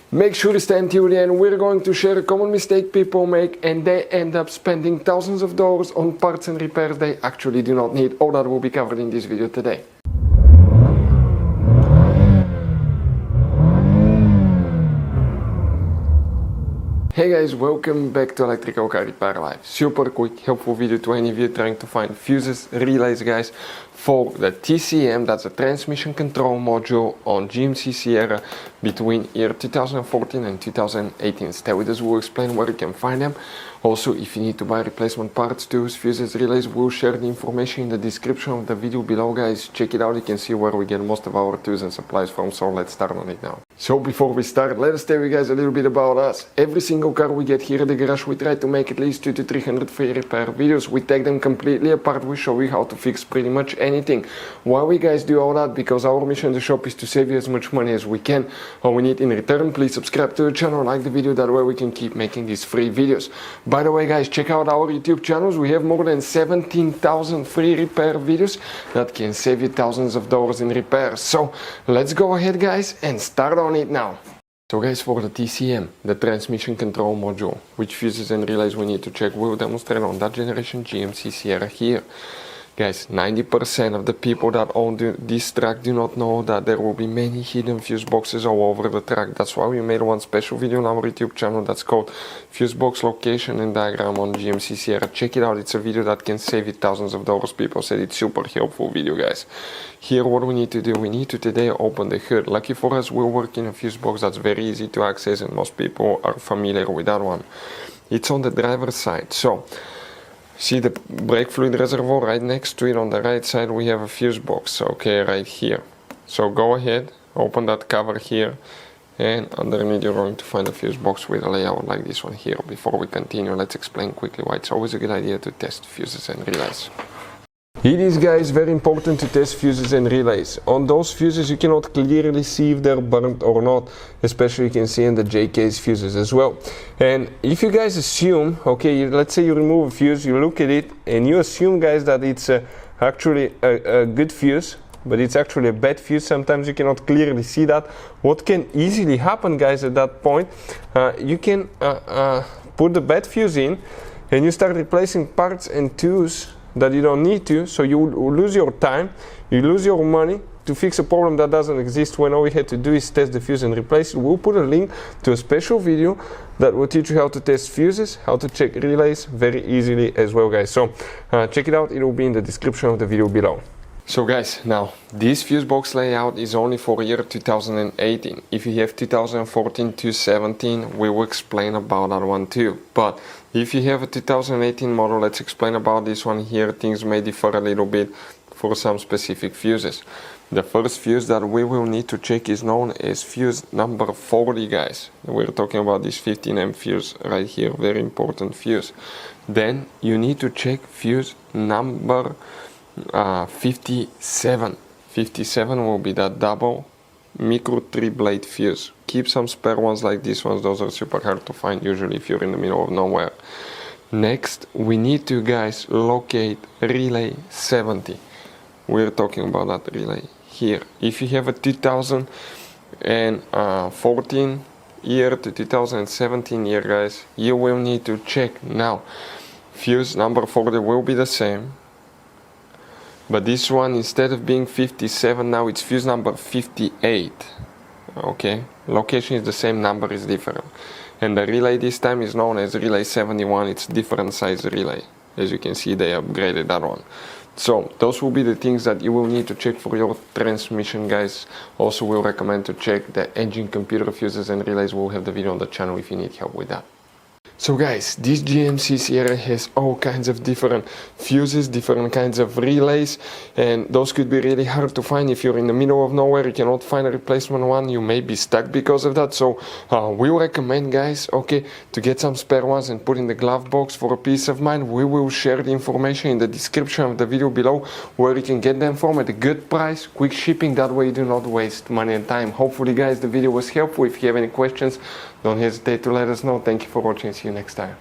Make sure to stay until the end. We're going to share a common mistake people make and they end up spending thousands of dollars on parts and repairs they actually do not need. All that will be covered in this video today. Hey guys, welcome back to Electrical Car Repair Live. Super quick, helpful video to any of you trying to find fuses, relays guys, for the TCM, that's a transmission control module on GMC Sierra between year 2014 and 2018. Stay with us, we'll explain where you can find them. Also, if you need to buy replacement parts, tools, fuses, relays, we'll share the information in the description of the video below guys. Check it out, you can see where we get most of our tools and supplies from, so let's start on it now. So before we start, let us tell you guys a little bit about us. Every single car we get here at the garage, we try to make at least 200 to 300 free repair videos. We take them completely apart, we show you how to fix pretty much anything. Why we guys do all that? Because our mission in the shop is to save you as much money as we can. All we need in return, please subscribe to the channel, like the video, that way we can keep making these free videos. By the way guys, check out our YouTube channels. We have more than 17,000 free repair videos that can save you thousands of dollars in repairs. So let's go ahead guys and start on it now. So guys, for the TCM, the transmission control module, which fuses and relays we need to check, we'll demonstrate on that generation GMC Sierra here. Guys, 90% of the people that own this truck do not know that there will be many hidden fuse boxes all over the truck. That's why we made one special video on our YouTube channel that's called Fuse Box Location and Diagram on GMC Sierra. Check it out, it's a video that can save you thousands of dollars. People said it's super helpful video guys. Here what we need to do, we need to today open the hood. Lucky for us, we'll work in a fuse box that's very easy to access and most people are familiar with that one. It's on the driver's side. So see the brake fluid reservoir right next to it. On the right side we have a fuse box, okay, right here. So go ahead, open that cover here, and underneath you're going to find a fuse box with a layout like this one here. Before we continue, let's explain quickly why it's always a good idea to test fuses and relays. It is guys very important to test fuses and relays. On those fuses you cannot clearly see if they're burnt or not, especially you can see in the JK's fuses as well. And if you guys assume, okay, let's say you remove a fuse, you look at it and you assume guys that it's actually a good fuse, but it's actually a bad fuse, sometimes you cannot clearly see that. What can easily happen guys at that point, you can put the bad fuse in and you start replacing parts and tools that you don't need to, so you lose your time, you lose your money to fix a problem that doesn't exist when all we had to do is test the fuse and replace it. We'll put a link to a special video that will teach you how to test fuses, how to check relays very easily as well guys. So check it out, it will be in the description of the video below. So guys, now this fuse box layout is only for year 2018. If you have 2014 to 17, we will explain about that one too. But if you have a 2018 model, let's explain about this one here. Things may differ a little bit for some specific fuses. The first fuse that we will need to check is known as fuse number 40 guys. We're talking about this 15 amp fuse right here, very important fuse. Then you need to check fuse number 57. 57 will be that double micro 3-blade fuse. Keep some spare ones like these ones, those are super hard to find usually if you're in the middle of nowhere. Next we need to guys locate relay 70. We're talking about that relay here. If you have a 2014 year to 2017 year guys, you will need to check. Now fuse number 40 will be the same, but this one, instead of being 57, now it's fuse number 58. Okay, location is the same, number is different. And the relay this time is known as relay 71. It's different size relay. As you can see, they upgraded that one. So those will be the things that you will need to check for your transmission guys. Also we'll recommend to check the engine computer fuses and relays. We'll have the video on the channel if you need help with that. So guys, this GMC Sierra has all kinds of different fuses, different kinds of relays, and those could be really hard to find. If you're in the middle of nowhere, you cannot find a replacement one, you may be stuck because of that. So we recommend guys, okay, to get some spare ones and put in the glove box for a peace of mind. We will share the information in the description of the video below where you can get them from at a good price, quick shipping, that way you do not waste money and time. Hopefully guys the video was helpful. If you have any questions, don't hesitate to let us know. Thank you for watching. See you next time.